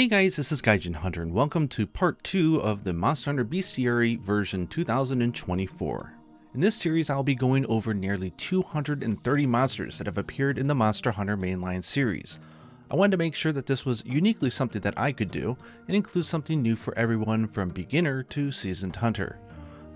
Hey guys, this is Gaijin Hunter and welcome to part 2 of the Monster Hunter Bestiary version 2024. In this series I'll be going over nearly 230 monsters that have appeared in the Monster Hunter mainline series. I wanted to make sure that this was uniquely something that I could do and include something new for everyone from beginner to seasoned hunter.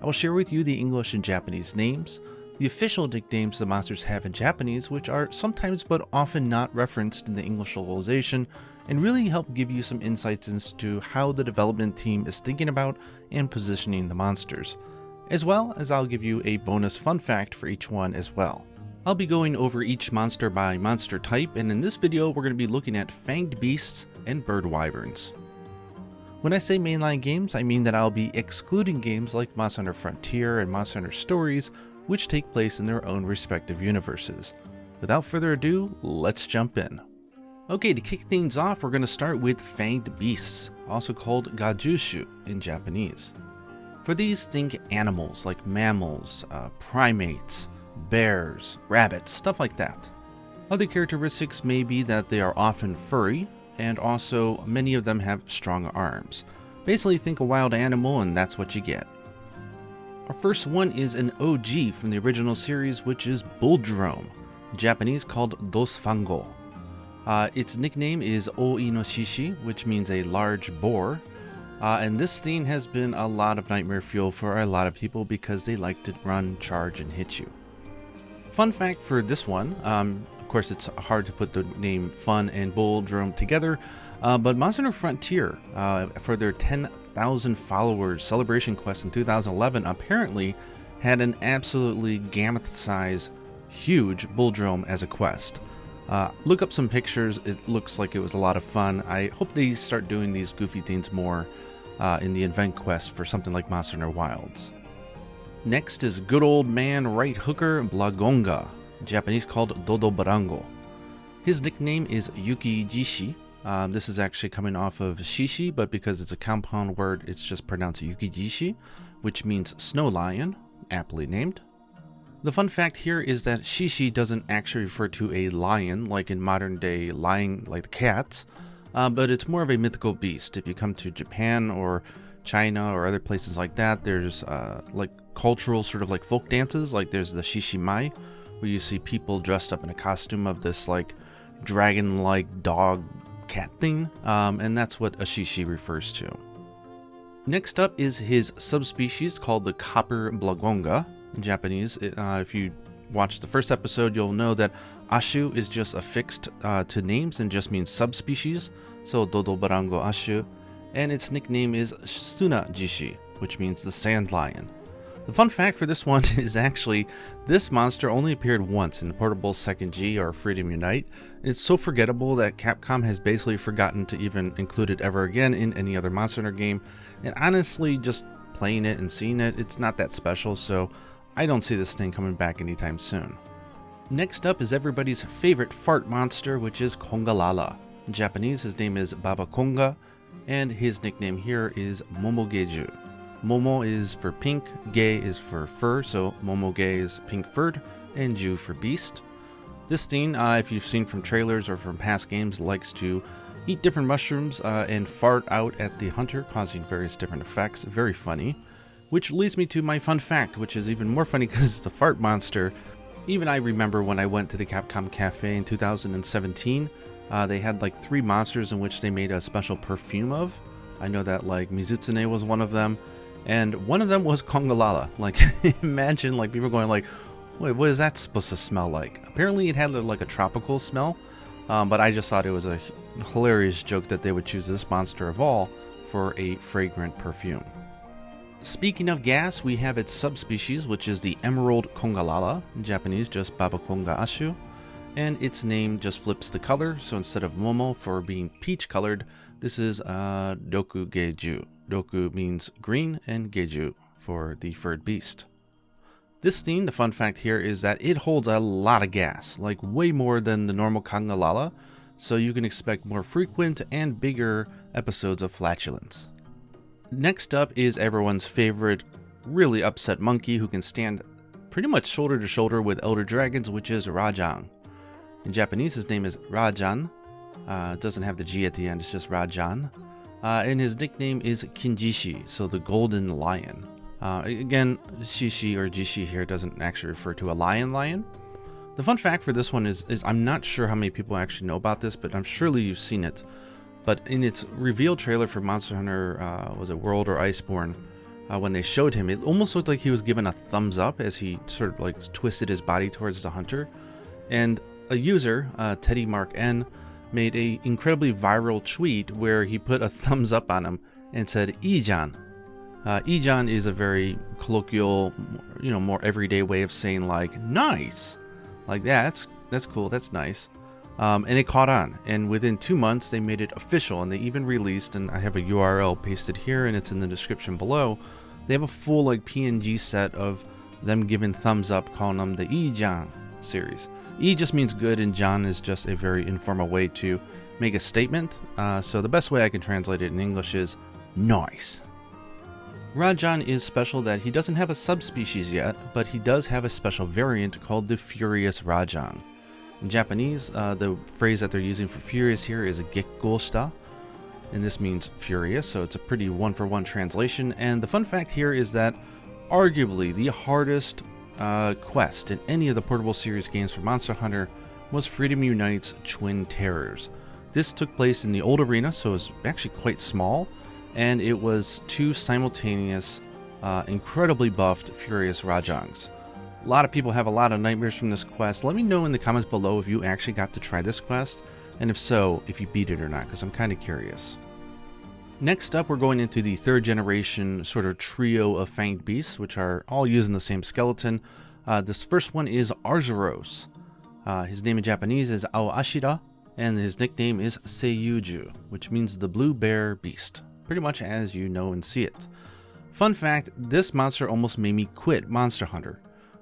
I will share with you the English and Japanese names, the official nicknames the monsters have in Japanese, which are sometimes but often not referenced in the English localization, and really help give you some insights into how the development team is thinking about and positioning the monsters. As well as I'll give you a bonus fun fact for each one as well. I'll be going over each monster by monster type, and in this video we're going to be looking at Fanged beasts and bird wyverns. When I say mainline games, I mean that I'll be excluding games like Monster Hunter Frontier and Monster Hunter Stories, which take place in their own respective universes. Without further ado, let's jump in. Okay, to kick things off, we're going to start with Fanged beasts, also called Gajushu in Japanese. For these, think animals like mammals, primates, bears, rabbits, stuff like that. Other characteristics may be that they are often furry, and also many of them have strong arms. Basically think a wild animal and that's what you get. Our first one is an OG from the original series, which is Bulldrome, in Japanese called Dosfango. Its nickname is O-Inoshishi, which means a large boar, and this thing has been a lot of nightmare fuel for a lot of people because they like to run, charge, and hit you. Fun fact for this one, of course it's hard to put the name Fun and Bulldrome together, but Monster Hunter Frontier, for their 10,000 followers celebration quest in 2011, apparently had an absolutely Gammoth-size, huge Bulldrome as a quest. Look up some pictures. It looks like it was a lot of fun. I hope they start doing these goofy things more in the event quest for something like Monster Hunter Wilds. Next is good old man right hooker Blagonga, in Japanese called Dodo Barango. His nickname is Yukijishi. This is actually coming off of Shishi, but because it's a compound word, it's just pronounced Yukijishi, which means snow lion, aptly named. The fun fact here is that Shishi doesn't actually refer to a lion like in modern day lion like the cats, but it's more of a mythical beast. If you come to Japan or China or other places like that, there's like cultural sort of like folk dances, like there's the Shishimai, where you see people dressed up in a costume of this like dragon-like dog cat thing, and that's what a Shishi refers to. Next up is his subspecies called the Copper Blagonga. In Japanese, if you watch the first episode, you'll know that Ashu is just affixed to names and just means subspecies, so Dodo Barango Ashu, and its nickname is Suna Jishi, which means the sand lion. The fun fact for this one is actually this monster only appeared once in Portable 2nd G or Freedom Unite. It's so forgettable that Capcom has basically forgotten to even include it ever again in any other Monster Hunter game, and honestly, just playing it and seeing it, it's not that special, so I don't see this thing coming back anytime soon. Next up is everybody's favorite fart monster, which is Kongalala. In Japanese, his name is Baba Konga, and his nickname here is Momogeju. Momo is for pink, Ge is for fur, so Momoge is pink furred, and Ju for beast. This thing, if you've seen from trailers or from past games, likes to eat different mushrooms and fart out at the hunter, causing various different effects. Very funny. Which leads me to my fun fact, which is even more funny because it's a fart monster. Even I remember when I went to the Capcom Cafe in 2017, they had like 3 monsters in which they made a special perfume of. I know that like Mizutsune was one of them, and one of them was Kongalala. Like, imagine like people going like, wait, what is that supposed to smell like? Apparently it had like a tropical smell, but I just thought it was a hilarious joke that they would choose this monster of all for a fragrant perfume. Speaking of gas, we have its subspecies, which is the Emerald Kongalala, in Japanese just Baba Konga Ashu, and its name just flips the color, so instead of Momo for being peach colored, this is Doku Geju. Doku means green, and Geju for the furred beast. This thing, the fun fact here is that it holds a lot of gas, like way more than the normal Kongalala, so you can expect more frequent and bigger episodes of flatulence. Next up is everyone's favorite, really upset monkey who can stand pretty much shoulder to shoulder with elder dragons, which is Rajang. In Japanese, his name is Rajan, It doesn't have the G at the end, it's just Rajan. And his nickname is Kinjishi, so the Golden Lion. Again, Shishi or Jishi here doesn't actually refer to a lion. The fun fact for this one is I'm not sure how many people actually know about this, but I'm surely you've seen it. But in its reveal trailer for Monster Hunter, was it World or Iceborne, when they showed him, it almost looked like he was given a thumbs up as he sort of like twisted his body towards the hunter. And a user, Teddy Mark N, made a incredibly viral tweet where he put a thumbs up on him and said, "Ijan." Ijan is a very colloquial, more everyday way of saying like nice, like that's cool, that's nice. And it caught on, and within 2 months they made it official, and they even released, and I have a URL pasted here and it's in the description below, they have a full like PNG set of them giving thumbs up, calling them the Ijan series. E just means good, and Jan is just a very informal way to make a statement, so the best way I can translate it in English is nice. Rajan is special that he doesn't have a subspecies yet, but he does have a special variant called the Furious Rajan. In Japanese, the phrase that they're using for furious here is Gekkoshita, and this means furious, so it's a pretty one-for-one translation. And the fun fact here is that arguably the hardest quest in any of the portable series games for Monster Hunter was Freedom Unite's Twin Terrors. This took place in the old arena, so it was actually quite small, and it was 2 simultaneous, incredibly buffed Furious Rajangs. A lot of people have a lot of nightmares from this quest. Let me know in the comments below if you actually got to try this quest, and if so, if you beat it or not, because I'm kind of curious. Next up, we're going into the 3rd generation sort of trio of Fanged beasts, which are all using the same skeleton. This first one is Arzuros. His name in Japanese is Aoashira, and his nickname is Seiyuju, which means the Blue Bear Beast, pretty much as you know and see it. Fun fact, this monster almost made me quit Monster Hunter.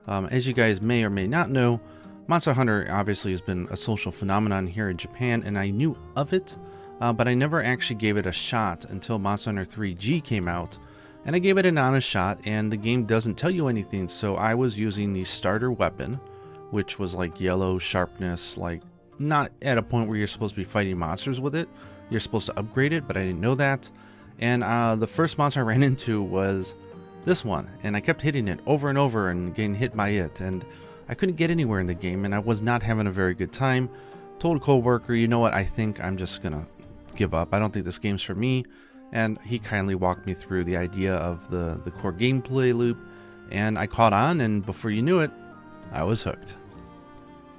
As you guys may or may not know, Monster Hunter obviously has been a social phenomenon here in Japan, and I knew of it, but I never actually gave it a shot until Monster Hunter 3G came out, and I gave it an honest shot, and the game doesn't tell you anything, so I was using the starter weapon, which was like yellow sharpness, like not at a point where you're supposed to be fighting monsters with it. You're supposed to upgrade it, but I didn't know that. And the first monster I ran into was this one, and I kept hitting it over and over and getting hit by it, and I couldn't get anywhere in the game, and I was not having a very good time. Told a coworker, you know what, I think I'm just gonna give up. I don't think this game's for me. And he kindly walked me through the idea of the core gameplay loop, and I caught on, and before you knew it, I was hooked.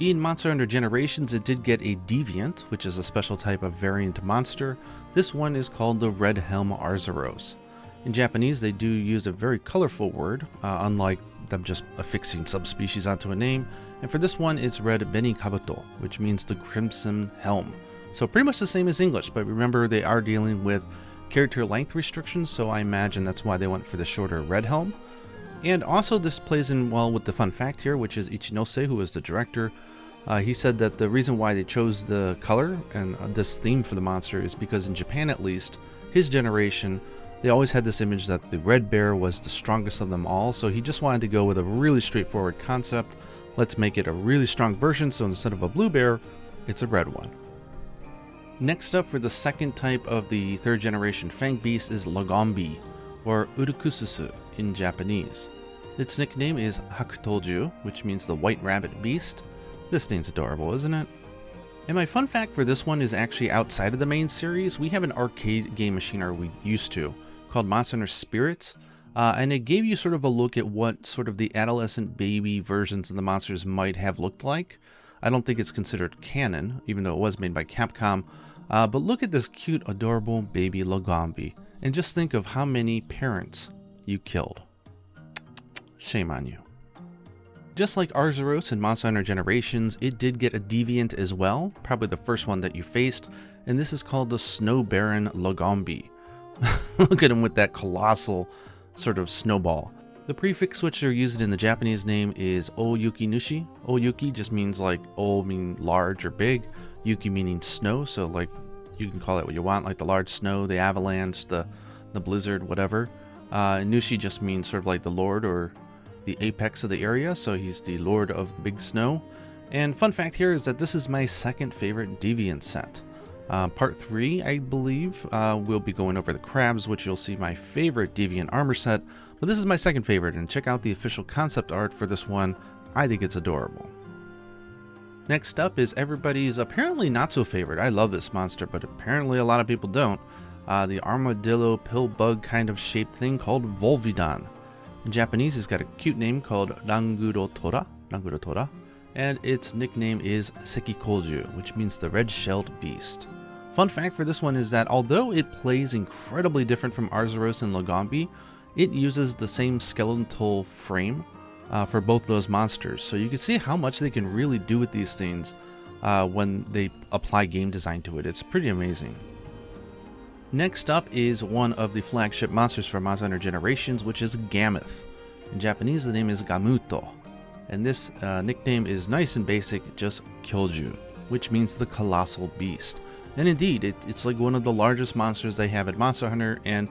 In Monster Hunter Generations, it did get a deviant, which is a special type of variant monster. This one is called the Red Helm Arzuros. In Japanese, they do use a very colorful word, unlike them just affixing subspecies onto a name. And for this one, it's Red Beni Kabuto, which means the Crimson Helm. So pretty much the same as English, but remember they are dealing with character length restrictions, so I imagine that's why they went for the shorter Red Helm. And also this plays in well with the fun fact here, which is Ichinose, who is the director. He said that the reason why they chose the color and this theme for the monster is because in Japan at least, his generation, they always had this image that the red bear was the strongest of them all, so he just wanted to go with a really straightforward concept. Let's make it a really strong version, so instead of a blue bear, it's a red one. Next up for the second type of the 3rd generation Fang Beast is Logombi, or Urukususu in Japanese. Its nickname is Hakutoju, which means the White Rabbit Beast. This thing's adorable, isn't it? And my fun fact for this one is actually outside of the main series. We have an arcade game machine, or we used to, called Monster Hunter Spirits, and it gave you sort of a look at what sort of the adolescent baby versions of the monsters might have looked like. I don't think it's considered canon, even though it was made by Capcom, but look at this cute, adorable baby Logombi, and just think of how many parents you killed. Shame on you. Just like Arzuros in Monster Hunter Generations, it did get a deviant as well, probably the first one that you faced, and this is called the Snow Baron Logombi. Look at him with that colossal sort of snowball. The prefix which they're using in the Japanese name is Oyuki Nushi. Oyuki just means like O meaning large or big, Yuki meaning snow, so like you can call it what you want, like the large snow, the avalanche, the blizzard, whatever. Nushi just means sort of like the lord or the apex of the area, so he's the lord of the big snow. And fun fact here is that this is my second favorite deviant set. Part 3, I believe, we'll be going over the crabs, which you'll see my favorite deviant armor set, but this is my second favorite, and check out the official concept art for this one. I think it's adorable. Next up is everybody's apparently not so favorite. I love this monster, but apparently a lot of people don't. The armadillo pill bug kind of shaped thing called Volvidon. In Japanese, it's got a cute name called Rangurotora, and its nickname is Sekikoju, which means the red-shelled beast. Fun fact for this one is that although it plays incredibly different from Arzuros and Logombi, it uses the same skeletal frame for both those monsters. So you can see how much they can really do with these things when they apply game design to it. It's pretty amazing. Next up is one of the flagship monsters for Monster Hunter Generations, which is Gammoth. In Japanese, the name is Gamuto. And this nickname is nice and basic, just Kyoju, which means the colossal beast. And indeed, it's like one of the largest monsters they have at Monster Hunter, and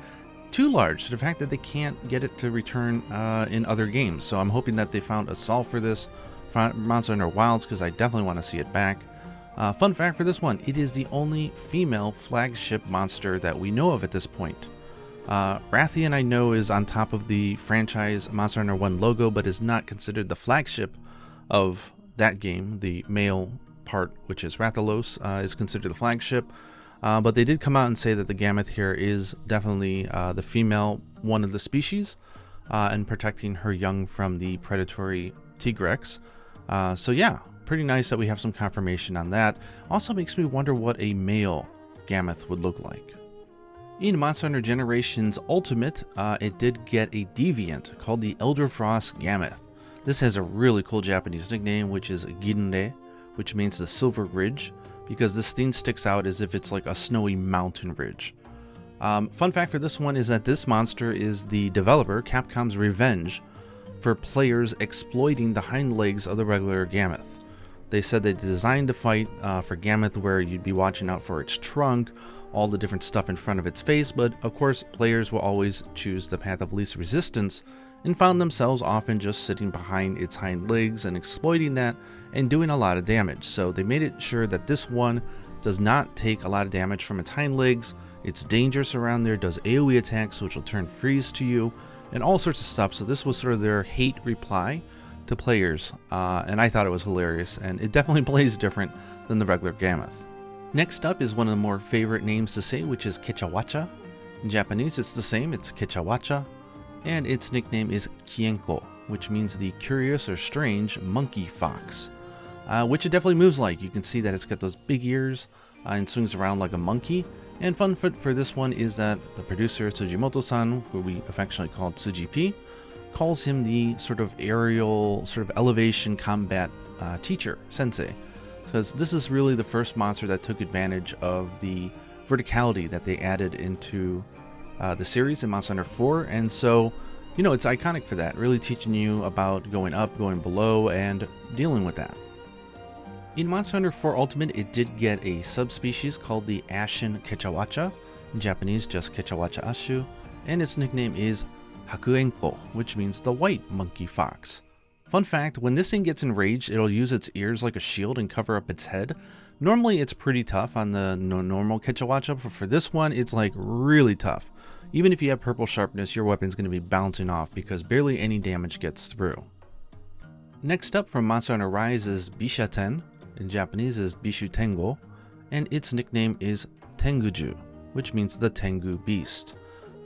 too large to the fact that they can't get it to return in other games. So I'm hoping that they found a solve for this for Monster Hunter Wilds, because I definitely want to see it back. Fun fact for this one, it is the only female flagship monster that we know of at this point. Rathian, I know, is on top of the franchise Monster Hunter 1 logo, but is not considered the flagship of that game. The male part, which is Rathalos, is considered the flagship. But they did come out and say that the Gammoth here is definitely the female one of the species, and protecting her young from the predatory Tigrex. So yeah, pretty nice that we have some confirmation on that. Also makes me wonder what a male Gammoth would look like. In Monster Hunter Generations Ultimate, it did get a deviant called the Elder Frost Gammoth. This has a really cool Japanese nickname, which is Ginre, which means the Silver Ridge, because this thing sticks out as if it's like a snowy mountain ridge. Fun fact for this one is that this monster is the developer, Capcom's revenge, for players exploiting the hind legs of the regular Gammoth. They said they designed the fight for Gammoth where you'd be watching out for its trunk, all the different stuff in front of its face, but of course players will always choose the path of least resistance and found themselves often just sitting behind its hind legs and exploiting that and doing a lot of damage. So they made it sure that this one does not take a lot of damage from its hind legs. It's dangerous around there, does AoE attacks which will turn freeze to you, and all sorts of stuff. So this was sort of their hate reply to players, and I thought it was hilarious, and it definitely plays different than the regular Gammoth. Next up is one of the more favorite names to say, which is Kechawacha. In Japanese it's the same, it's Kechawacha, and its nickname is Kienko, which means the curious or strange monkey fox, which it definitely moves like. You can see that it's got those big ears and swings around like a monkey. And fun fact for this one is that the producer Tsujimoto-san, who we affectionately call Tsuji-P, calls him the sort of aerial, sort of elevation combat teacher, sensei, because this is really the first monster that took advantage of the verticality that they added into the series in Monster Hunter 4, and so, you know, it's iconic for that, really teaching you about going up, going below, and dealing with that. In Monster Hunter 4 Ultimate, it did get a subspecies called the Ashen Kechawacha, in Japanese just Kechawacha Ashu, and its nickname is Hakuenko, which means the white monkey fox. Fun fact, when this thing gets enraged, it'll use its ears like a shield and cover up its head. Normally it's pretty tough on the normal Kechawacha, but for this one it's like really tough. Even if you have purple sharpness, your weapon's going to be bouncing off because barely any damage gets through. Next up from Monster Hunter Rise is Bishaten, in Japanese is Bishu Tengo, and its nickname is Tenguju, which means the Tengu beast.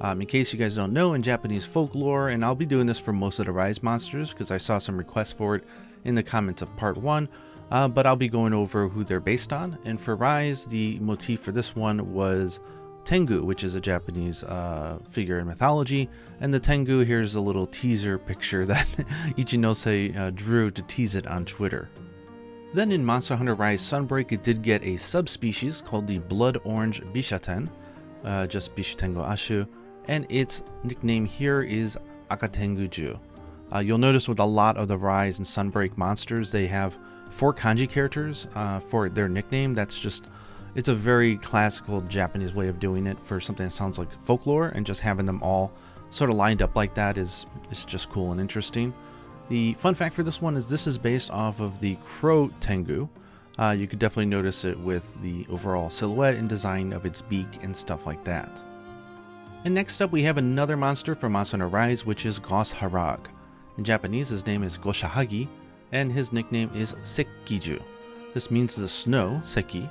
In case you guys don't know, in Japanese folklore, and I'll be doing this for most of the Rise monsters because I saw some requests for it in the comments of part 1, but I'll be going over who they're based on. And for Rise, the motif for this one was Tengu, which is a Japanese figure in mythology, and the Tengu, here's a little teaser picture that Ichinose drew to tease it on Twitter. Then in Monster Hunter Rise Sunbreak, it did get a subspecies called the Blood Orange Bishaten, just Bishutengo Ashu, and its nickname here is Akatenguju. You'll notice with a lot of the Rise and Sunbreak monsters, they have 4 kanji characters for their nickname. That's just, it's a very classical Japanese way of doing it for something that sounds like folklore, and just having them all sort of lined up like that is just cool and interesting. The fun fact for this one is this is based off of the Crow Tengu, You could definitely notice it with the overall silhouette and design of its beak and stuff like that. And next up we have another monster from Monster Hunter Rise, which is Gos Harag. In Japanese his name is Goshahagi, and his nickname is Sekkiju. This means the snow, Seki,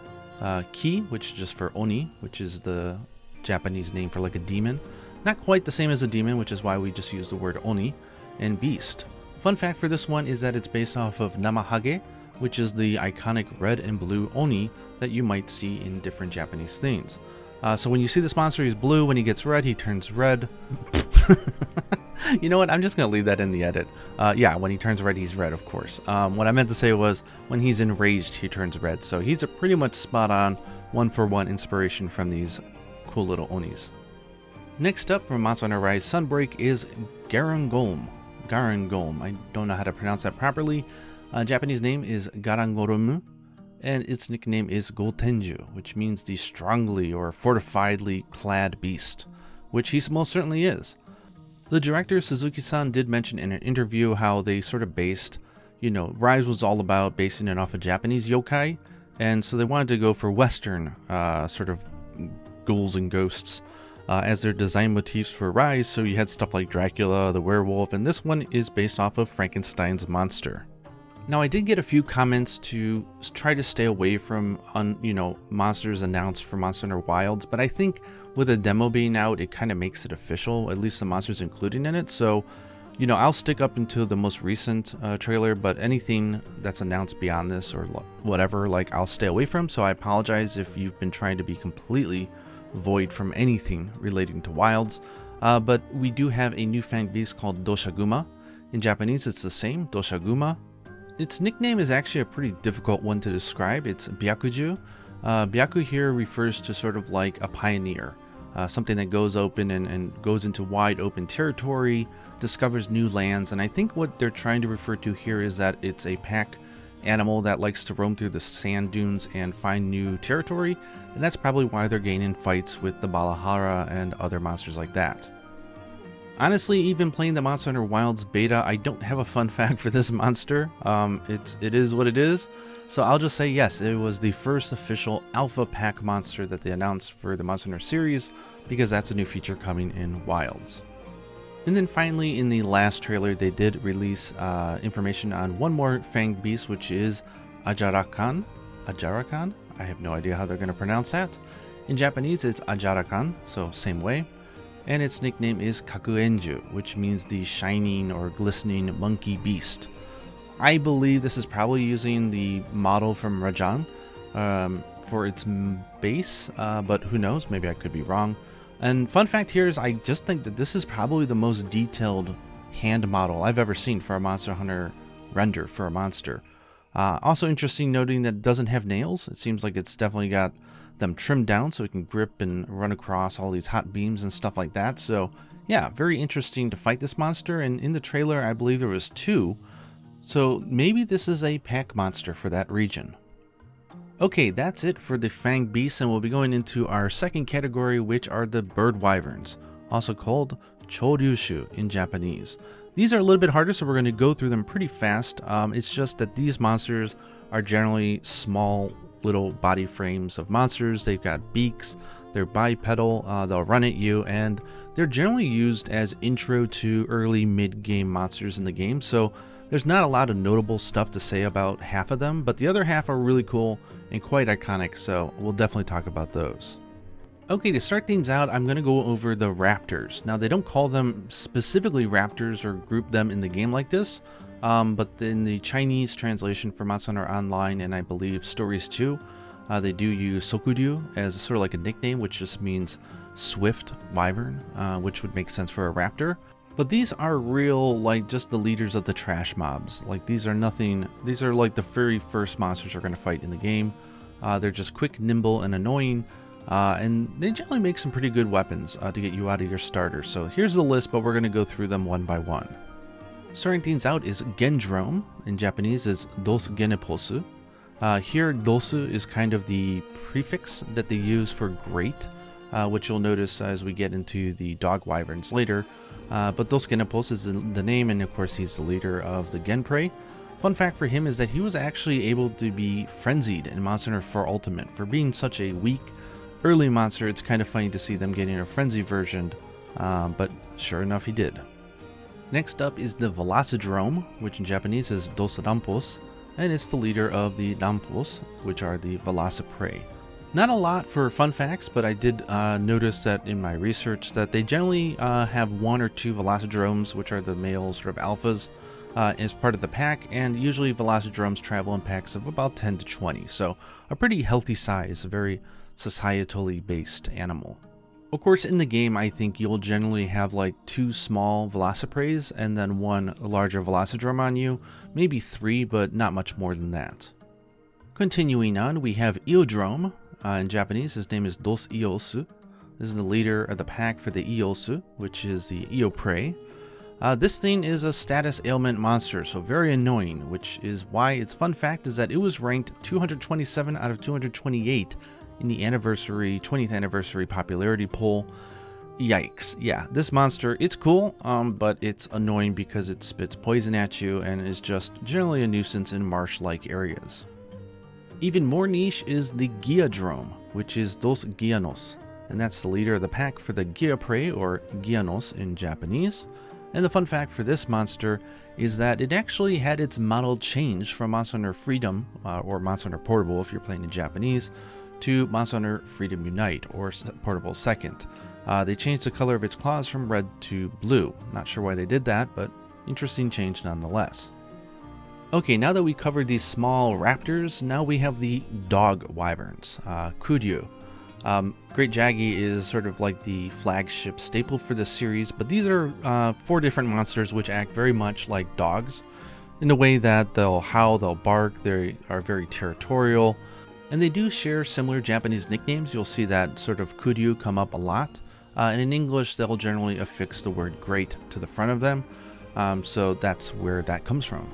Ki, which is just for Oni, which is the Japanese name for like a demon. Not quite the same as a demon, which is why we just use the word Oni, and Beast. Fun fact for this one is that it's based off of Namahage, which is the iconic red and blue Oni that you might see in different Japanese things. So when you see this monster, he's blue. When he gets red, he turns red. You know what? I'm just going to leave that in the edit. Yeah, when he turns red, he's red, of course. What I meant to say was when he's enraged, he turns red. So he's a pretty much spot on, one-for-one inspiration from these cool little Onis. Next up from Monster Hunter Rise Sunbreak is Garangolm. Garangolm. I don't know how to pronounce that properly. Japanese name is Garangoromu, and its nickname is Gotenju, which means the strongly or fortifiedly clad beast, which he most certainly is. The director Suzuki-san did mention in an interview how they sort of based, Rise was all about basing it off of Japanese yokai, and so they wanted to go for Western sort of ghouls and ghosts as their design motifs for Rise. So you had stuff like Dracula, the werewolf, and this one is based off of Frankenstein's monster. Now, I did get a few comments to try to stay away from, monsters announced for Monster Hunter Wilds, but I think with a demo being out, it kind of makes it official, at least the monsters included in it. So, I'll stick up until the most recent trailer, but anything that's announced beyond this or whatever, I'll stay away from. So I apologize if you've been trying to be completely void from anything relating to Wilds. But we do have a new fanged beast called Doshaguma. In Japanese, it's the same, Doshaguma. Its nickname is actually a pretty difficult one to describe. It's Byakuju. Byaku here refers to sort of like a pioneer, something that goes open and goes into wide open territory, discovers new lands, and I think what they're trying to refer to here is that it's a pack animal that likes to roam through the sand dunes and find new territory, and that's probably why they're getting in fights with the Balahara and other monsters like that. Honestly, even playing the Monster Hunter Wilds beta, I don't have a fun fact for this monster. It is what it is. So I'll just say yes, it was the first official alpha pack monster that they announced for the Monster Hunter series, because that's a new feature coming in Wilds. And then finally, in the last trailer, they did release information on one more fanged beast, which is Ajarakan. Ajarakan? I have no idea how they're going to pronounce that. In Japanese, it's Ajarakan, so same way. And its nickname is Kakuenju, which means the shining or glistening monkey beast. I believe this is probably using the model from Rajan for its base, but who knows, maybe I could be wrong. And fun fact here is I just think that this is probably the most detailed hand model I've ever seen for a Monster Hunter render for a monster. Also interesting noting that it doesn't have nails. It seems like it's definitely got them trimmed down so it can grip and run across all these hot beams and stuff like that. So yeah, very interesting to fight this monster, and in the trailer I believe there was 2. So maybe this is a pack monster for that region. Okay, that's it for the fanged beasts, and we'll be going into our second category, which are the bird wyverns, also called choryushu in Japanese. These are a little bit harder, so we're going to go through them pretty fast. It's just that these monsters are generally small little body frames of monsters. They've got beaks, they're bipedal, they'll run at you, and they're generally used as intro to early mid-game monsters in the game. So there's not a lot of notable stuff to say about half of them, but the other half are really cool and quite iconic, so we'll definitely talk about those. Okay, to start things out, I'm going to go over the raptors. Now, they don't call them specifically raptors or group them in the game like this, but in the Chinese translation for Monster Hunter Online, and I believe Stories 2, they do use Sokudyu as sort of like a nickname, which just means swift wyvern, which would make sense for a raptor. But these are real, like, just the leaders of the trash mobs. Like, these are like the very first monsters you're going to fight in the game. They're just quick, nimble, and annoying. And they generally make some pretty good weapons to get you out of your starter. So here's the list, but we're going to go through them one by one. Starting things out is Gendrome. In Japanese is Dos Geneposu. Here, dosu is kind of the prefix that they use for great, which you'll notice as we get into the dog wyverns later. But Dos Genepos is the name, and of course he's the leader of the Genprey. Fun fact for him is that he was actually able to be frenzied in Monster Hunter 4 Ultimate. For being such a weak early monster, it's kind of funny to see them getting a frenzy version, but sure enough he did. Next up is the Velocidrome, which in Japanese is Dos Rampos, and it's the leader of the Rampos, which are the Velociprey. Not a lot for fun facts, but I did notice that in my research that they generally have 1 or 2 Velocidromes, which are the male sort of alphas, as part of the pack, and usually Velocidromes travel in packs of about 10 to 20, so a pretty healthy size, a very societally based animal. Of course, in the game, I think you'll generally have like 2 small Velocipreys and then 1 larger Velocidrome on you, maybe 3, but not much more than that. Continuing on, we have Eodrome. In Japanese, his name is Dos Iosu. This is the leader of the pack for the Iosu, which is the Eoprey. This thing is a status ailment monster, so very annoying, which is why its fun fact is that it was ranked 227 out of 228 in the 20th anniversary popularity poll. Yikes. Yeah, this monster, it's cool, but it's annoying because it spits poison at you and is just generally a nuisance in marsh-like areas. Even more niche is the Giadrome, which is Dos Gianos, and that's the leader of the pack for the Giaprey, or Gianos in Japanese. And the fun fact for this monster is that it actually had its model changed from Monster Hunter Freedom, or Monster Hunter Portable if you're playing in Japanese, to Monster Hunter Freedom Unite, or Portable Second. They changed the color of its claws from red to blue. Not sure why they did that, but interesting change nonetheless. Okay, now that we covered these small raptors, now we have the dog wyverns, Kuryu. Great Jaggy is sort of like the flagship staple for this series, but these are 4 different monsters which act very much like dogs in the way that they'll howl, they'll bark, they are very territorial, and they do share similar Japanese nicknames. You'll see that sort of Kuryu come up a lot, and in English they'll generally affix the word great to the front of them, so that's where that comes from.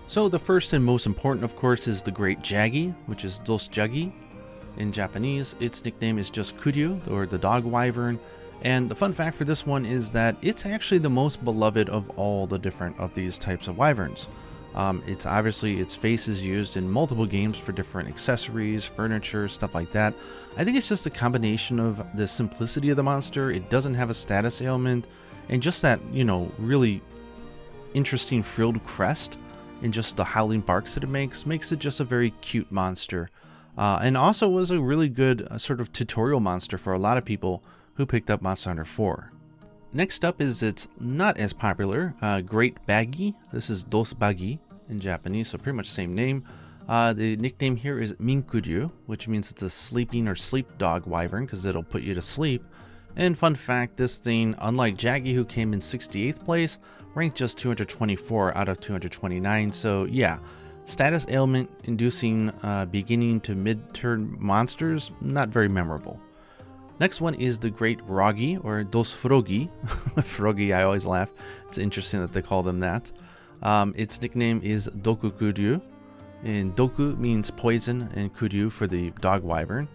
So the first and most important, of course, is the Great Jaggy, which is Dos Jaggy. In Japanese, its nickname is just Kuryu, or the dog wyvern, and the fun fact for this one is that it's actually the most beloved of all the different of these types of wyverns. It's obviously, its face is used in multiple games for different accessories, furniture, stuff like that. I think it's just a combination of the simplicity of the monster, it doesn't have a status ailment, and just that, really interesting frilled crest, and just the howling barks that it makes it just a very cute monster. And also was a really good sort of tutorial monster for a lot of people who picked up Monster Hunter 4. Next up is its not as popular, Great Baggy. This is Dos Baggy in Japanese, so pretty much the same name. The nickname here is Minkuryu, which means it's a sleeping or sleep dog wyvern because it'll put you to sleep. And fun fact, this thing, unlike Jaggy who came in 68th place, ranked just 224 out of 229, so yeah, status ailment inducing beginning to mid-turn monsters, not very memorable. Next one is the Great Rogi, or Dos Frogi. Frogi, I always laugh. It's interesting that they call them that. Its nickname is Doku Kuryu, and Doku means poison, and Kuryu for the dog wyvern.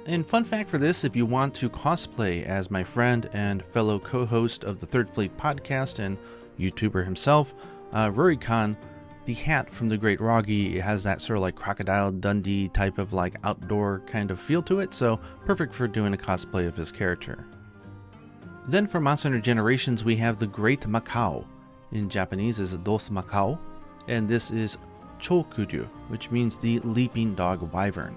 And fun fact for this, if you want to cosplay as my friend and fellow co-host of the Third Fleet podcast and YouTuber himself, Rurikan, the hat from the Great Rogi has that sort of like Crocodile Dundee type of like outdoor kind of feel to it, so perfect for doing a cosplay of his character. Then for Monster Hunter Generations, we have the Great Macau. In Japanese is Dos Macau, and this is Chokuryu, which means the leaping dog wyvern.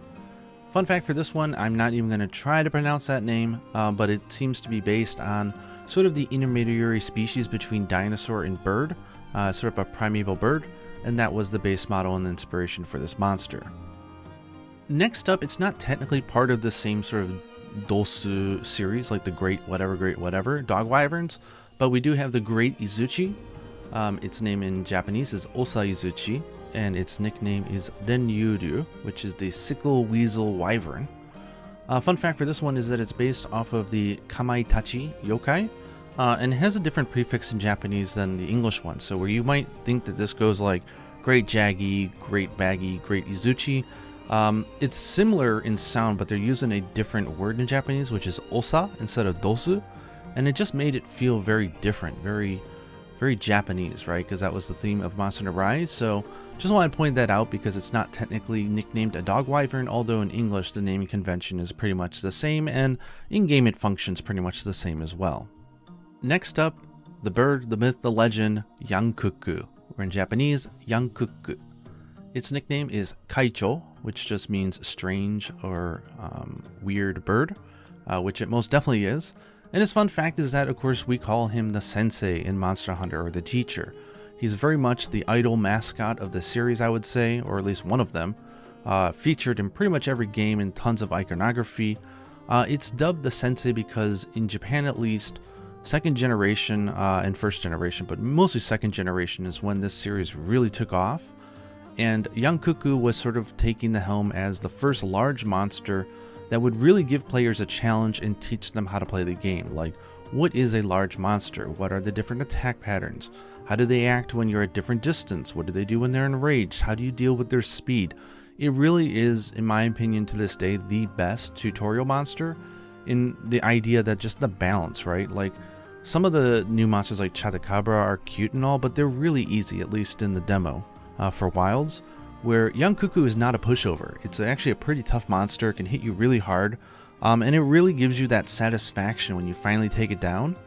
Fun fact for this one, I'm not even going to try to pronounce that name, but it seems to be based on sort of the intermediary species between dinosaur and bird, sort of a primeval bird, and that was the base model and inspiration for this monster. Next up, it's not technically part of the same sort of Dosu series, like the Great Whatever dog wyverns, but we do have the Great Izuchi. Its name in Japanese is Osa Izuchi, and its nickname is Renyuryu, which is the sickle weasel wyvern. Fun fact for this one is that it's based off of the Kamaitachi yokai, and has a different prefix in Japanese than the English one. So where you might think that this goes like Great Jaggy, Great Baggy, Great Izuchi, it's similar in sound, but they're using a different word in Japanese, which is osa instead of dosu, and it just made it feel very different, very very Japanese, right? Because that was the theme of Monster Hunter Rise. So just want to point that out because it's not technically nicknamed a dog wyvern, although in English the naming convention is pretty much the same, and in-game it functions pretty much the same as well. Next up, the bird, the myth, the legend, Yankuku, or in Japanese, Yankuku. Its nickname is Kaicho, which just means strange or weird bird, which it most definitely is. And his fun fact is that, of course, we call him the sensei in Monster Hunter, or the teacher. He's very much the idol mascot of the series, I would say, or at least one of them. Featured in pretty much every game and tons of iconography. It's dubbed the sensei because in Japan at least, second generation and first generation, but mostly second generation is when this series really took off. And Yankuku was sort of taking the helm as the first large monster that would really give players a challenge and teach them how to play the game. Like, what is a large monster? What are the different attack patterns? How do they act when you're at different distance? What do they do when they're enraged? How do you deal with their speed? It really is, in my opinion, to this day, the best tutorial monster in the idea that just the balance, right? Like, some of the new monsters like Chatakabra are cute and all, but they're really easy, at least in the demo for Wilds, where Yankuku is not a pushover. It's actually a pretty tough monster, it can hit you really hard, and it really gives you that satisfaction when you finally take it down.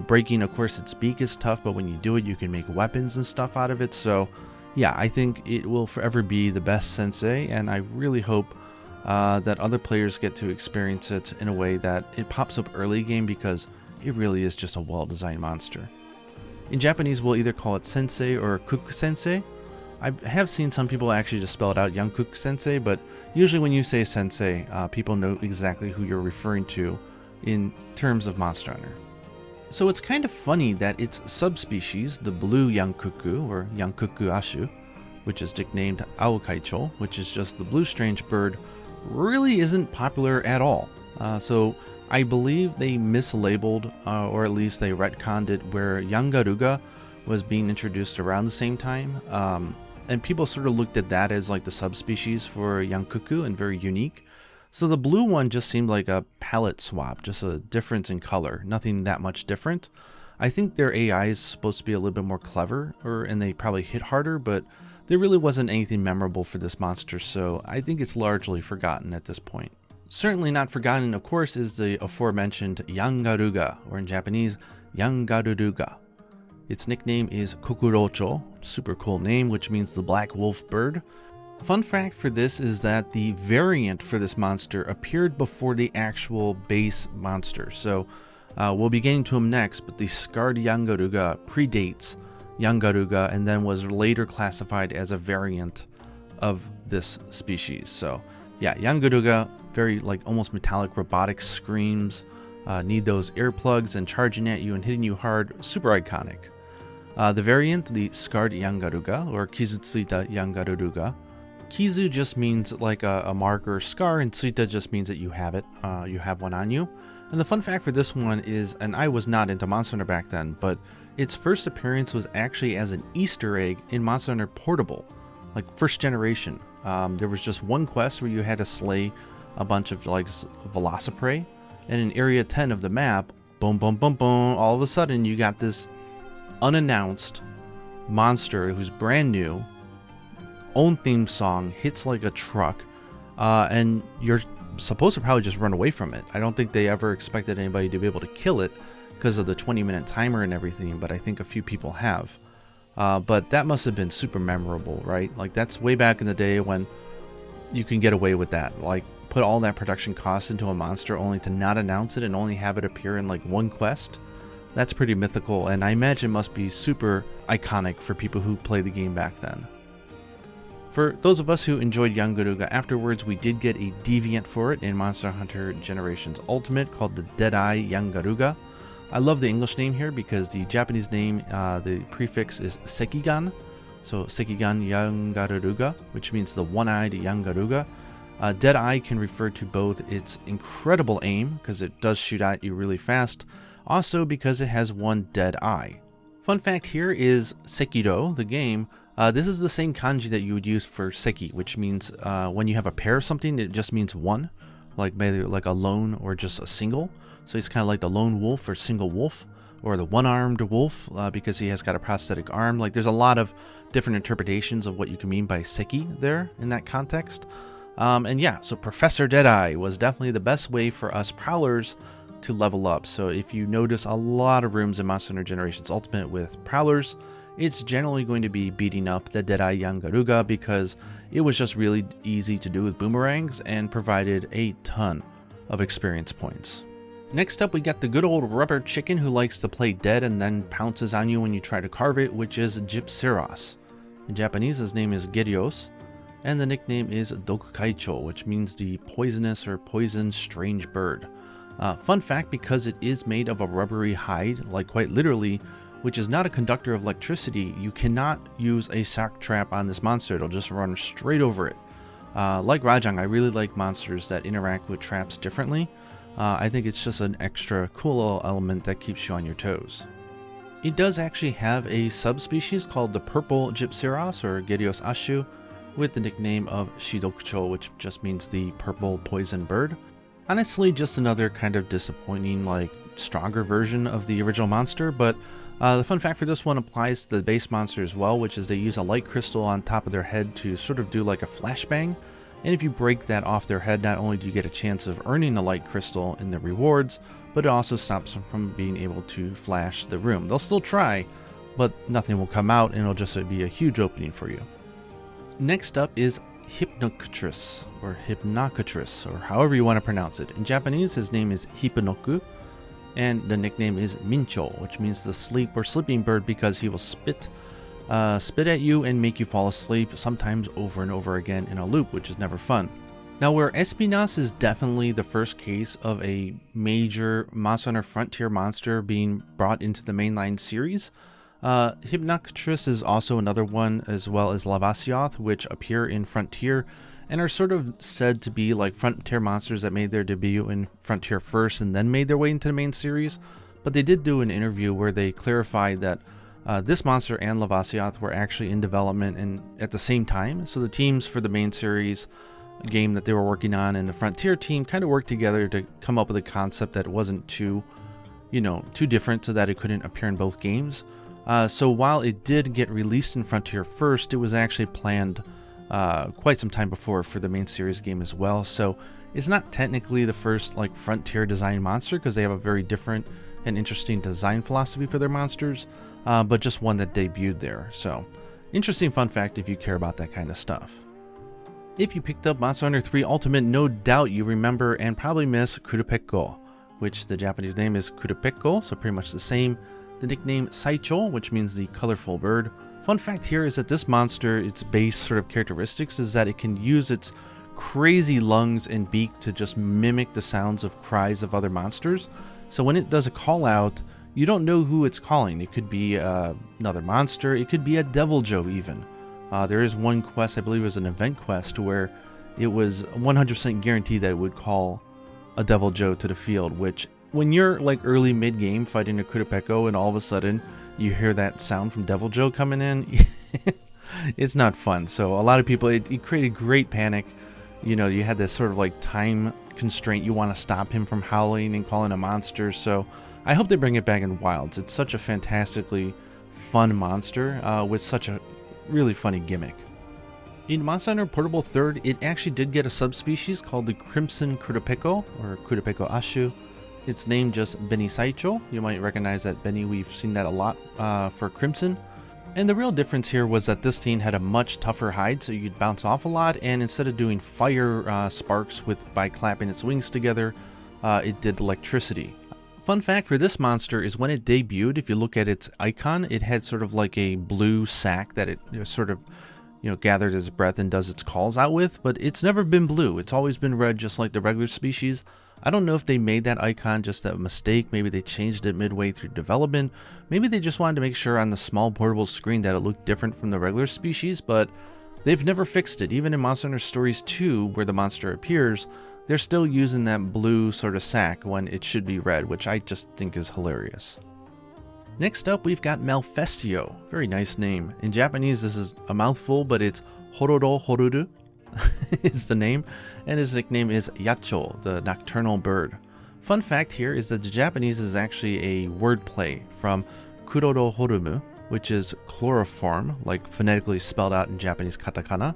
Breaking, of course, its beak is tough, but when you do it, you can make weapons and stuff out of it. So, yeah, I think it will forever be the best sensei, and I really hope that other players get to experience it in a way that it pops up early game, because it really is just a well-designed monster. In Japanese, we'll either call it sensei or kuku sensei. I have seen some people actually just spell it out Yankuku sensei, but usually when you say sensei, people know exactly who you're referring to in terms of Monster Hunter. So it's kind of funny that its subspecies, the blue Yankuku, or Yankuku ashu, which is nicknamed Aokaicho, which is just the blue strange bird, really isn't popular at all. So I believe they mislabeled, or at least they retconned it, where Yangaruga was being introduced around the same time. And people sort of looked at that as like the subspecies for Yankuku and very unique. So the blue one just seemed like a palette swap, just a difference in color, nothing that much different. I think their AI is supposed to be a little bit more clever, and they probably hit harder, but there really wasn't anything memorable for this monster, so I think it's largely forgotten at this point. Certainly not forgotten, of course, is the aforementioned Yangaruga, or in Japanese, Yangaruga. Its nickname is Kokurocho, super cool name, which means the black wolf bird. Fun fact for this is that the variant for this monster appeared before the actual base monster. So we'll be getting to him next, but the scarred Yangaruga predates Yangaruga and then was later classified as a variant of this species. So yeah, Yangaruga, very like almost metallic robotic screams, need those earplugs and charging at you and hitting you hard, super iconic. The variant, the scarred Yangaruga, or Kizutsuita Yangaruga. Kizu just means like a mark or scar, and Tsuita just means that you have it, you have one on you. And the fun fact for this one is, and I was not into Monster Hunter back then, but its first appearance was actually as an Easter egg in Monster Hunter Portable, like first generation. There was just one quest where you had to slay a bunch of like Velociprey, and in Area 10 of the map, boom, boom, boom, boom, all of a sudden you got this unannounced monster who's brand new, own theme song, hits like a truck, and you're supposed to probably just run away from it. I don't think they ever expected anybody to be able to kill it because of the 20-minute timer and everything, but I think a few people have. But that must have been super memorable, right? Like, that's way back in the day when you can get away with that. Like, put all that production cost into a monster only to not announce it and only have it appear in like one quest. That's pretty mythical, and I imagine must be super iconic for people who played the game back then. For those of us who enjoyed Yangaruga afterwards, we did get a deviant for it in Monster Hunter Generations Ultimate called the Deadeye Yangaruga. I love the English name here because the Japanese name, the prefix is Sekigan. So Sekigan Yangaruga, which means the one-eyed Yangaruga. Deadeye can refer to both its incredible aim, because it does shoot at you really fast, also because it has one dead eye. Fun fact here is Sekido, the game, this is the same kanji that you would use for Seki, which means when you have a pair of something, it just means one, like maybe like a lone or just a single. So it's kind of like the lone wolf or single wolf, or the one-armed wolf because he has got a prosthetic arm. Like, there's a lot of different interpretations of what you can mean by Seki there in that context. And yeah, so Professor Deadeye was definitely the best way for us Prowlers to level up. So if you notice a lot of rooms in Monster Hunter Generations Ultimate with Prowlers, it's generally going to be beating up the Deadeye Yangaruga because it was just really easy to do with boomerangs and provided a ton of experience points. Next up, we got the good old rubber chicken who likes to play dead and then pounces on you when you try to carve it, which is Gypsiros. In Japanese, his name is Gerios, and the nickname is Dokukaicho, which means the poisonous or poison strange bird. Fun fact, because it is made of a rubbery hide, like quite literally, which is not a conductor of electricity, you cannot use a shock trap on this monster. It'll just run straight over it. Like Rajang, I really like monsters that interact with traps differently. I think it's just an extra cool little element that keeps you on your toes. It does actually have a subspecies called the purple Gypsiros or Gerios Ashu with the nickname of Shidokucho, which just means the purple poison bird. Honestly, just another kind of disappointing, like, stronger version of the original monster, but the fun fact for this one applies to the base monster as well, which is they use a light crystal on top of their head to sort of do like a flashbang. And if you break that off their head, not only do you get a chance of earning the light crystal in the rewards, but it also stops them from being able to flash the room. They'll still try, but nothing will come out and it'll just be a huge opening for you. Next up is Hypnocatris, or Hypnocatris, or however you want to pronounce it. In Japanese, his name is Hipponoku, and the nickname is Mincho, which means the sleep or sleeping bird because he will spit at you and make you fall asleep, sometimes over and over again in a loop, which is never fun. Now, where Espinas is definitely the first case of a major Monster Hunter Frontier monster being brought into the mainline series, Hypnocatris is also another one, as well as Lavasioth, which appear in Frontier and are sort of said to be like Frontier monsters that made their debut in Frontier first and then made their way into the main series. But they did do an interview where they clarified that this monster and Lavasioth were actually in development and at the same time. So the teams for the main series game that they were working on and the Frontier team kind of worked together to come up with a concept that wasn't too different so that it couldn't appear in both games. So while it did get released in Frontier first, it was actually planned quite some time before for the main series game as well. So it's not technically the first like Frontier design monster because they have a very different and interesting design philosophy for their monsters, but just one that debuted there. So interesting fun fact if you care about that kind of stuff. If you picked up Monster Hunter 3 Ultimate, no doubt you remember and probably miss Kurupeko, which the Japanese name is Kurupeko, so pretty much the same. The nickname Saicho, which means the colorful bird. Fun fact here is that this monster, its base sort of characteristics is that it can use its crazy lungs and beak to just mimic the sounds of cries of other monsters. So when it does a call out, you don't know who it's calling. It could be another monster, it could be a Deviljho even. There is one quest, I believe it was an event quest, where it was 100% guaranteed that it would call a Deviljho to the field, which when you're like early mid-game fighting a Kurupeko and all of a sudden you hear that sound from Deviljho coming in, it's not fun. So a lot of people, it created great panic. You know, you had this sort of like time constraint. You want to stop him from howling and calling a monster. So I hope they bring it back in Wilds. It's such a fantastically fun monster with such a really funny gimmick. In Monster Hunter Portable 3rd, it actually did get a subspecies called the Crimson Kurupeko, or Kurupeko Ashu. It's named just Beni Saicho. You might recognize that Beni, we've seen that a lot for Crimson. And the real difference here was that this team had a much tougher hide, so you could bounce off a lot, and instead of doing fire sparks by clapping its wings together, it did electricity. Fun fact for this monster is when it debuted, if you look at its icon, it had sort of like a blue sack that it sort of gathers its breath and does its calls out with, but it's never been blue. It's always been red, just like the regular species. I don't know if they made that icon just a mistake. Maybe they changed it midway through development. Maybe they just wanted to make sure on the small portable screen that it looked different from the regular species, but they've never fixed it. Even in Monster Hunter Stories 2, where the monster appears, they're still using that blue sort of sack when it should be red, which I just think is hilarious. Next up, we've got Malfestio. Very nice name. In Japanese, this is a mouthful, but it's Hororo Horuru. Is the name, and his nickname is Yacho, the nocturnal bird. Fun fact here is that the Japanese is actually a wordplay from kuroro horumu, which is chloroform, like phonetically spelled out in Japanese katakana,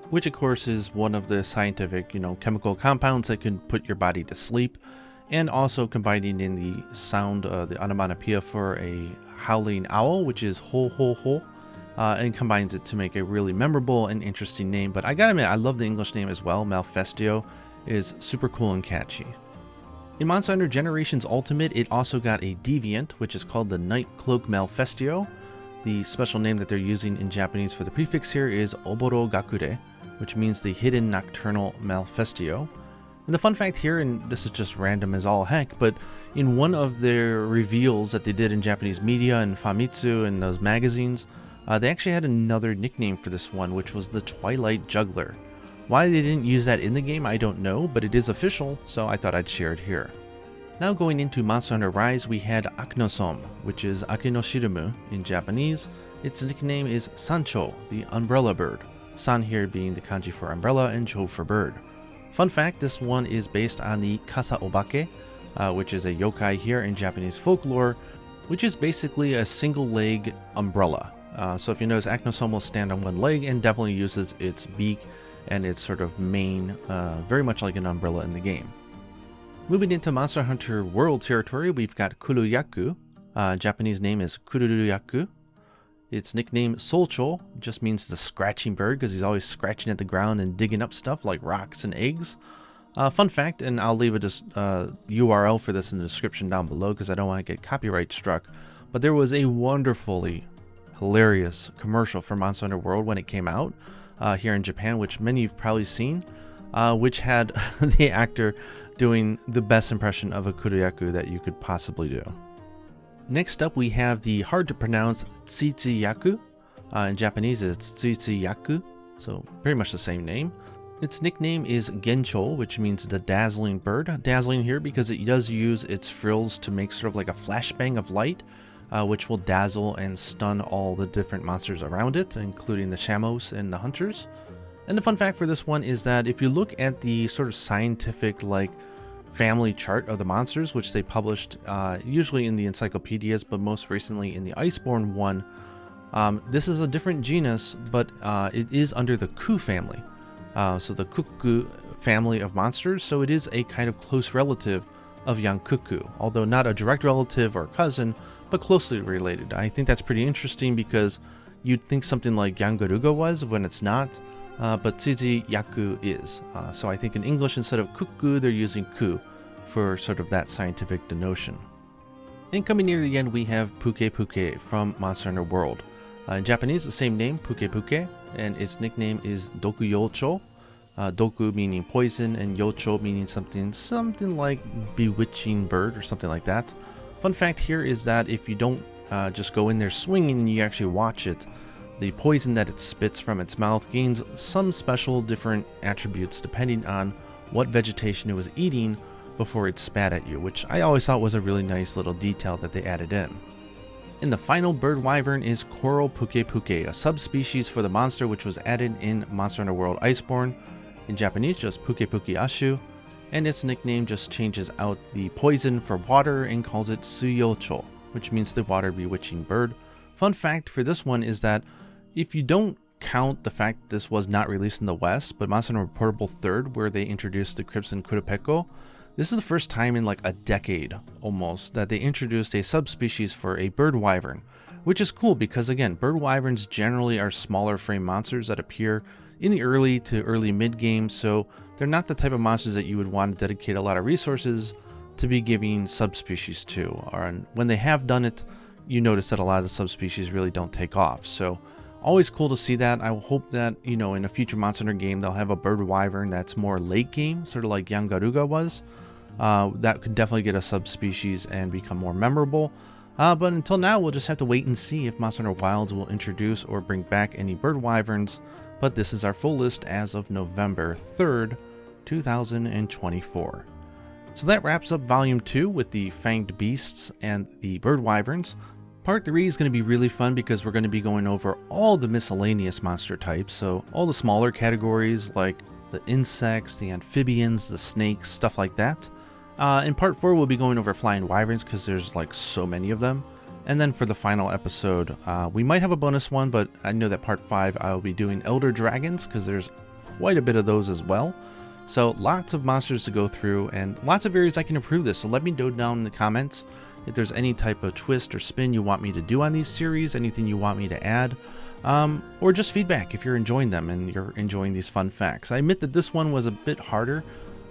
which of course is one of the scientific, chemical compounds that can put your body to sleep, and also combining in the sound, the onomatopoeia for a howling owl, which is ho ho ho, and combines it to make a really memorable and interesting name. But I gotta admit, I love the English name as well. Malfestio is super cool and catchy. In Monster Hunter Generations Ultimate, it also got a deviant, which is called the Night Cloak Malfestio. The special name that they're using in Japanese for the prefix here is Oboro Gakure, which means the Hidden Nocturnal Malfestio. And the fun fact here, and this is just random as all heck, but in one of their reveals that they did in Japanese media and Famitsu and those magazines, they actually had another nickname for this one, which was the Twilight Juggler. Why they didn't use that in the game, I don't know, but it is official, so I thought I'd share it here. Now going into Monster Hunter Rise, we had Aknosom, which is Akinoshirimu in Japanese. Its nickname is Sancho, the umbrella bird. San here being the kanji for umbrella and cho for bird. Fun fact, this one is based on the Kasa Obake, which is a yokai here in Japanese folklore, which is basically a single leg umbrella. So if you notice, Aknosom will stand on one leg and definitely uses its beak and its sort of mane, very much like an umbrella in the game. Moving into Monster Hunter World territory, we've got Kuruyaku. Japanese name is Kuruyaku. Its nickname Solcho just means the scratching bird because he's always scratching at the ground and digging up stuff like rocks and eggs. Fun fact, and I'll leave a URL for this in the description down below because I don't want to get copyright struck, but there was a wonderfully hilarious commercial for Monster Hunter World when it came out here in Japan, which many of you've probably seen, which had the actor doing the best impression of a Kuruyaku that you could possibly do. Next up, we have the hard to pronounce Tsitsiyaku. In Japanese, it's Tsitsiyaku, so pretty much the same name. Its nickname is Gencho, which means the dazzling bird. Dazzling here because it does use its frills to make sort of like a flashbang of light, which will dazzle and stun all the different monsters around it, including the Shamos and the hunters. And the fun fact for this one is that if you look at the sort of scientific family chart of the monsters, which they published usually in the encyclopedias, but most recently in the Iceborne one, this is a different genus, but it is under the Ku family. So the Kuku family of monsters, so it is a kind of close relative of Yankuku, although not a direct relative or cousin, but closely related. I think that's pretty interesting because you'd think something like Yangaruga was when it's not, but Tsitsiyaku is. So I think in English, instead of Kuku, they're using Ku for sort of that scientific denotion. And coming near the end, we have Puke Puke from Monster Hunter World. In Japanese, the same name, Puke Puke, and its nickname is Doku Yocho. Doku meaning poison, and Yocho meaning something like bewitching bird or something like that. Fun fact here is that if you don't just go in there swinging and you actually watch it, the poison that it spits from its mouth gains some special different attributes depending on what vegetation it was eating before it spat at you, which I always thought was a really nice little detail that they added in. And the final bird wyvern is Coral Puke Puke, a subspecies for the monster which was added in Monster Hunter World Iceborne. In Japanese, just Puke Puke Ashu, and its nickname just changes out the poison for water and calls it Suyocho, which means the water bewitching bird. Fun fact for this one is that if you don't count the fact this was not released in the West, but Monster Hunter Portable 3rd, where they introduced the Crimson Kurapeko, this is the first time in like a decade almost that they introduced a subspecies for a bird wyvern, which is cool because again, bird wyverns generally are smaller frame monsters that appear in the early to early mid game, so they're not the type of monsters that you would want to dedicate a lot of resources to be giving subspecies to. Or when they have done it, you notice that a lot of the subspecies really don't take off. So always cool to see that. I hope that, in a future Monster Hunter game, they'll have a bird wyvern that's more late game, sort of like Yangaruga was. That could definitely get a subspecies and become more memorable. But until now, we'll just have to wait and see if Monster Hunter Wilds will introduce or bring back any bird wyverns. But this is our full list as of November 3rd, 2024. So that wraps up Volume 2 with the Fanged Beasts and the Bird Wyverns. Part 3 is going to be really fun because we're going to be going over all the miscellaneous monster types, so all the smaller categories like the insects, the amphibians, the snakes, stuff like that. In part 4, we'll be going over flying wyverns because there's like so many of them. And then for the final episode, we might have a bonus one, but I know that part 5 I'll be doing elder dragons because there's quite a bit of those as well. So lots of monsters to go through and lots of areas I can improve this. So let me know down in the comments if there's any type of twist or spin you want me to do on these series, anything you want me to add, or just feedback if you're enjoying them and you're enjoying these fun facts. I admit that this one was a bit harder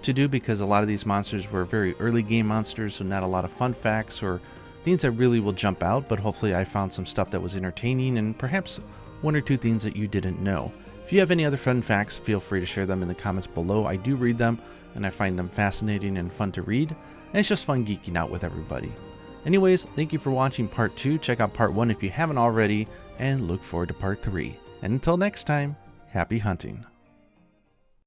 to do because a lot of these monsters were very early game monsters, so not a lot of fun facts or things that really will jump out, but hopefully I found some stuff that was entertaining and perhaps one or two things that you didn't know. If you have any other fun facts, feel free to share them in the comments below. I do read them and I find them fascinating and fun to read, and it's just fun geeking out with everybody. Anyways, thank you for watching part 2. Check out part 1 if you haven't already, and look forward to part 3. And until next time, happy hunting.